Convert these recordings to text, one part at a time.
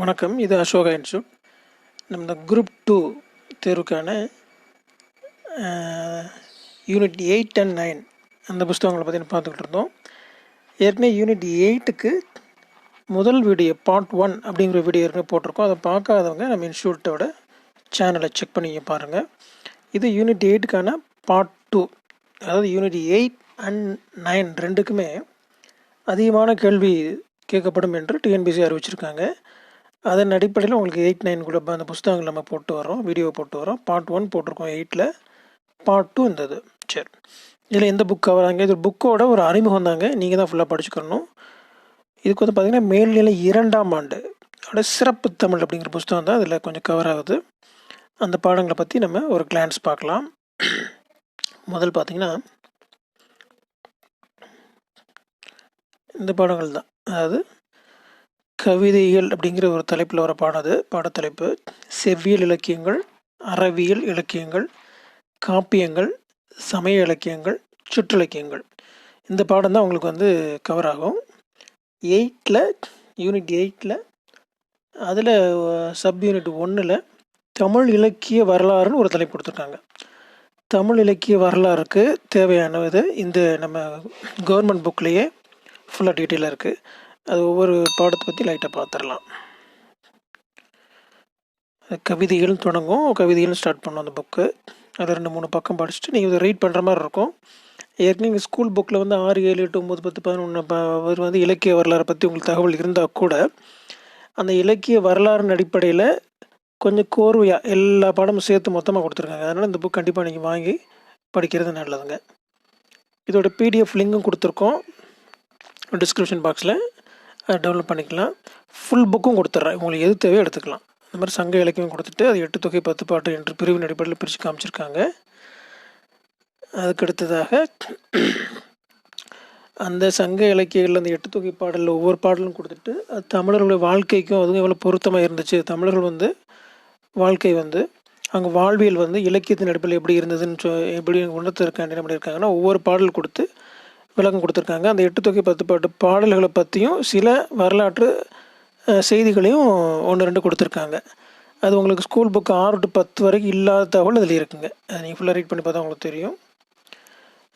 வணக்கம். இது அசோகா இன்ஸ்டியூட். நம்ம குரூப் 2 தேர்வுக்கான யூனிட் 8 அண்ட் 9 அந்த புஸ்தகங்களை பற்றி பார்த்துக்கிட்டு இருந்தோம். ஏற்கனவே யூனிட் 8க்கு முதல் வீடியோ பார்ட் 1 அப்படிங்கிற வீடியோ ஏற்கனவே போட்டிருக்கோம். அதை பார்க்காதவங்க நம்ம இன்ஸ்டியூட்டோட சேனலை செக் பண்ணி பாருங்கள். இது யூனிட் 8க்கான பார்ட் 2. அதாவது யூனிட் 8 அண்ட் 9 ரெண்டுக்குமே அதிகமான கேள்வி கேட்கப்படும் என்று டிஎன்பிசி அறிவிச்சிருக்காங்க. அதன் அடிப்படையில் உங்களுக்கு 8, 9 கூட அந்த புஸ்தகங்கள் நம்ம போட்டு வரோம், வீடியோ போட்டு வரோம். பார்ட் 1 போட்டிருக்கோம் 8ல், பார்ட் 2 இருந்தது. சரி, இதில் எந்த புக் கவராங்க? இது புக்கோட ஒரு அறிமுகம் தாங்க, நீங்கள் தான் ஃபுல்லாக படிச்சுக்கணும். இதுக்கு வந்து பார்த்திங்கன்னா மேல்நிலை 2ஆம் ஆண்டு அதோட சிறப்பு தமிழ் அப்படிங்கிற புஸ்தகம் தான் இதில் கொஞ்சம் கவர் ஆகுது. அந்த பாடங்களை பற்றி நம்ம ஒரு கிளான்ஸ் பார்க்கலாம். முதல் பார்த்திங்கன்னா இந்த பாடங்கள் தான், அதாவது கவிதைகள் அப்படிங்கிற ஒரு தலைப்பில் வர பாடத்தலைப்பு. செவ்வியல் இலக்கியங்கள், அறவியல் இலக்கியங்கள், காப்பியங்கள், சமய இலக்கியங்கள், சுற்றிலக்கியங்கள். இந்த பாடம் தான் உங்களுக்கு வந்து கவர் ஆகும் 8ல், யூனிட் 8ல். அதில் சப் யூனிட் 1ல் தமிழ் இலக்கிய வரலாறுன்னு ஒரு தலைப்பு கொடுத்துருக்காங்க. தமிழ் இலக்கிய வரலாறுக்கு தேவையானது இந்த நம்ம கவர்மெண்ட் புக்லேயே ஃபுல்லாக டீட்டெயிலாக இருக்குது. அது ஒவ்வொரு பாடத்தை பற்றி லைட்டாக பார்த்துடலாம். கவிதைகள் தொடங்கும், கவிதைகள் ஸ்டார்ட் பண்ணோம் அந்த புக்கு. அது 2-3 பக்கம் படிச்சுட்டு நீங்கள் இதை ரீட் பண்ணுற மாதிரி இருக்கும். ஏற்கனவே ஸ்கூல் புக்கில் வந்து 6, 7, 8, 9, 10, 11 வந்து இலக்கிய வரலாறை பற்றி உங்களுக்கு தகவல் இருந்தால் கூட அந்த இலக்கிய வரலாறின் அடிப்படையில் கொஞ்சம் கோர்வையாக எல்லா பாடமும் சேர்த்து மொத்தமாக கொடுத்துருக்காங்க. அதனால் இந்த புக் கண்டிப்பாக நீங்கள் வாங்கி படிக்கிறது நல்லதுங்க. இதோட பிடிஎஃப் லிங்கும் கொடுத்துருக்கோம் டிஸ்கிரிப்ஷன் பாக்ஸில், டவுன்லோட் பண்ணிக்கலாம். ஃபுல் புக்கும் கொடுத்துட்றேன், உங்களுக்கு எது தேவையோ எடுத்துக்கலாம். இந்த மாதிரி சங்க இலக்கியம் கொடுத்துட்டு அது 8 தொகை 10 பாட்டு என்று பிரிவின் அடிப்படையில் பிரித்து காமிச்சிருக்காங்க. அதுக்கடுத்ததாக அந்த சங்க இலக்கியங்களில் அந்த 8 தொகை பாடலில் ஒவ்வொரு பாடலும் கொடுத்துட்டு அது தமிழர்களுடைய வாழ்க்கைக்கும் அதுவும் எவ்வளோ பொருத்தமாக இருந்துச்சு, தமிழர்கள் வந்து வாழ்க்கை வந்து அங்கே வாழ்வியல் வந்து இலக்கியத்தின் அடிப்படையில் எப்படி இருந்ததுன்னு எப்படி உணர்த்திருக்காங்க என்ன பண்ணியிருக்காங்கன்னா ஒவ்வொரு பாடல் கொடுத்து விளக்கம் கொடுத்துருக்காங்க. அந்த 8 தொகை 10 பாட்டு பாடல்களை பற்றியும் சில வரலாற்று செய்திகளையும் 1-2 கொடுத்துருக்காங்க. அது உங்களுக்கு ஸ்கூல் புக்கு 6 to 10 வரைக்கும் இல்லாத தகவல் அதில் இருக்குங்க. அதை நீங்கள் ஃபுல்லாக ரீட் பண்ணி பார்த்தா உங்களுக்கு தெரியும்.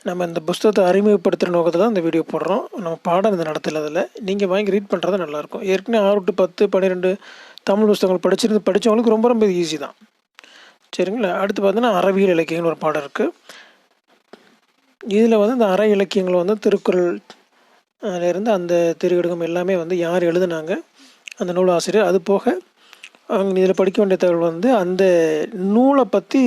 நம்ம இந்த புஸ்தகத்தை அறிமுகப்படுத்துகிற நோக்கத்தை தான் இந்த வீடியோ போடுறோம். நம்ம பாடம் இந்த நடத்தல, அதில் நீங்கள் வாங்கி ரீட் பண்ணுறது நல்லாயிருக்கும். ஏற்கனவே 6 to 10, 12 தமிழ் புஸ்தகங்கள் படித்தவங்களுக்கு ரொம்ப ரொம்ப ஈஸி தான். சரிங்களா? அடுத்து பார்த்தீங்கன்னா அறவியல் இலக்கியங்கள் ஒரு பாடம் இருக்குது. இதில் வந்து இந்த அற இலக்கியங்கள் வந்து திருக்குறள் இருந்து அந்த திருவிடகம் எல்லாமே வந்து யார் எழுதுனாங்க, அந்த நூல் ஆசிரியர், அது போக அவங்க இதில் படிக்க வேண்டிய தகவல் வந்து அந்த நூலை பற்றி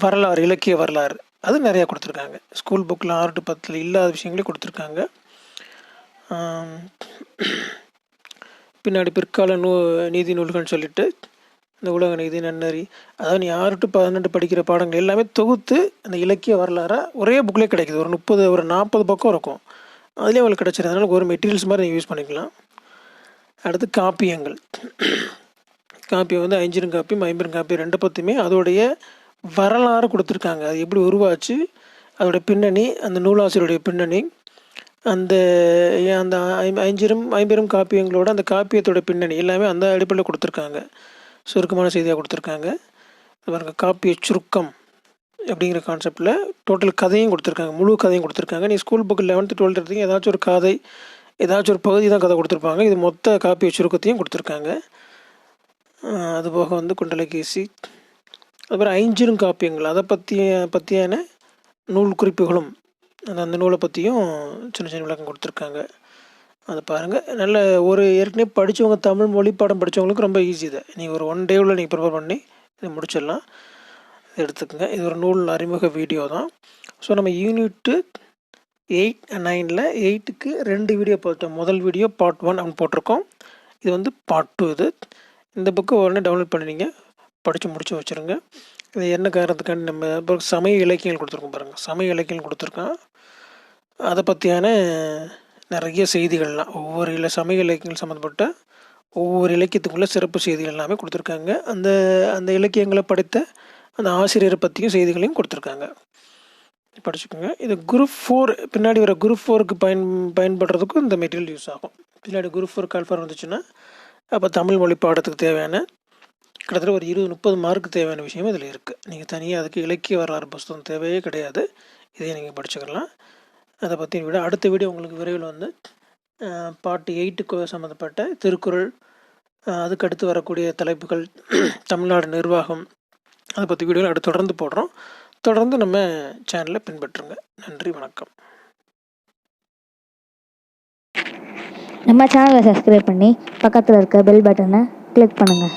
வரலாறு, இலக்கிய வரலாறு அது நிறையா கொடுத்துருக்காங்க. ஸ்கூல் புக்கில் 6 to 10 இல்லாத விஷயங்களே கொடுத்துருக்காங்க. பின்னாடி பிற்கால நீதி நூல்கள்னு சொல்லிட்டு இந்த உலக நீதி, நன்னறி, அதாவது நீ 6 to 12 படிக்கிற பாடங்கள் எல்லாமே தொகுத்து அந்த இலக்கிய வரலாறாக ஒரே புக்லேயே கிடைக்குது. ஒரு 40 பக்கம் இருக்கும், அதுலேயே உங்களுக்கு கிடச்சிருந்தனால ஒரு மெட்டீரியல்ஸ் மாதிரி நீங்கள் யூஸ் பண்ணிக்கலாம். அடுத்து காப்பியங்கள். காப்பியம் வந்து ஐஞ்சிறுகாப்பியம், ஐம்பெருங்காப்பியம் ரெண்டு பற்றியுமே அதோடைய வரலாறு கொடுத்துருக்காங்க. அது எப்படி உருவாச்சு, அதோடைய பின்னணி, அந்த நூலாசிரியருடைய பின்னணி, அந்த அந்த ஐம்பெரும் காப்பியங்களோட அந்த காப்பியத்தோட பின்னணி எல்லாமே அந்த அடிப்படையில் கொடுத்துருக்காங்க. சுருக்கமான செய்தியாக கொடுத்துருக்காங்க. பாருங்க, காப்பிய சுருக்கம் அப்படிங்கிற கான்செப்டில் டோட்டல் கதையும் கொடுத்துருக்காங்க, முழு கதையும் கொடுத்துருக்காங்க. நீ ஸ்கூல் புக்கு 11th 12th எடுத்தீங்க, ஏதாச்சும் ஒரு கதை, ஏதாச்சும் ஒரு பகுதி தான் கதை கொடுத்துருப்பாங்க. இது மொத்த காப்பிய சுருக்கத்தையும் கொடுத்துருக்காங்க. அதுபோக வந்து குண்டலகேசி, அதுக்கப்புறம் ஐஞ்சிறும் காப்பியங்கள் அதை பற்றியான நூல் குறிப்புகளும் அந்த நூலை பற்றியும் சின்ன சின்ன விளக்கம் கொடுத்துருக்காங்க. அதை பாருங்கள். நல்ல ஒரு ஏற்கனவே படித்தவங்க, தமிழ் மொழி பாடம் படித்தவங்களுக்கு ரொம்ப ஈஸி. இதை நீங்கள் ஒரு 1 டேவில் நீங்கள் ப்ரிப்பேர் பண்ணி இதை முடிச்சிடலாம். எடுத்துக்கோங்க. இது ஒரு நூல் அறிமுக வீடியோ தான். ஸோ நம்ம யூனிட்டு 8 and 9ல் 8க்கு 2 வீடியோ பார்த்தோம். முதல் வீடியோ பார்ட் 1 அப்படின்னு போட்டிருக்கோம். இது வந்து பார்ட் 2. இந்த புக்கு உடனே டவுன்லோட் பண்ணி நீங்கள் படித்து முடிச்சு வச்சுருங்க. இது என்ன காரணத்துக்காண்டி நம்ம இப்போ சமய இலக்கியங்கள் கொடுத்துருக்கோம் பாருங்கள். சமய இலக்கியங்கள் கொடுத்துருக்கோம், அதை பற்றியான நிறைய செய்திகள்லாம் ஒவ்வொரு சமய இலக்கியங்கள் சம்மந்தப்பட்ட ஒவ்வொரு இலக்கியத்துக்குள்ளே சிறப்பு செய்திகள் எல்லாமே கொடுத்துருக்காங்க. அந்த அந்த இலக்கியங்களை படித்த அந்த ஆசிரியரை பற்றியும் செய்திகளையும் கொடுத்துருக்காங்க, படிச்சுக்கோங்க. இது குரூப் 4 பின்னாடி வர குரூப் 4க்கு பயன்படுறதுக்கும் இந்த மெட்டீரியல் யூஸ் ஆகும். பின்னாடி குரூப் 4 கால்ஃபார் வந்துச்சுன்னா அப்போ தமிழ் மொழி பாடத்துக்கு தேவையான கிட்டத்தட்ட ஒரு 20-30 மார்க்கு தேவையான விஷயம் இதில் இருக்குது. நீங்கள் தனியாக அதுக்கு இலக்கிய வரலாறு புஸ்தகம் தேவையே கிடையாது, இதையே நீங்கள் படிச்சுக்கலாம். அதை பற்றி விட அடுத்த வீடியோ உங்களுக்கு விரைவில் வந்து பார்ட் 8க்கு சம்மந்தப்பட்ட திருக்குறள், அதுக்கு அடுத்து வரக்கூடிய தலைப்புகள், தமிழ்நாடு நிர்வாகம், அதை பற்றி வீடியோவில் அடுத்து தொடர்ந்து போடுறோம். தொடர்ந்து நம்ம சேனலை பின்பற்றுங்க. நன்றி, வணக்கம். நம்ம சேனலை சப்ஸ்கிரைப் பண்ணி பக்கத்தில் இருக்க பெல் பட்டனை கிளிக் பண்ணுங்கள்.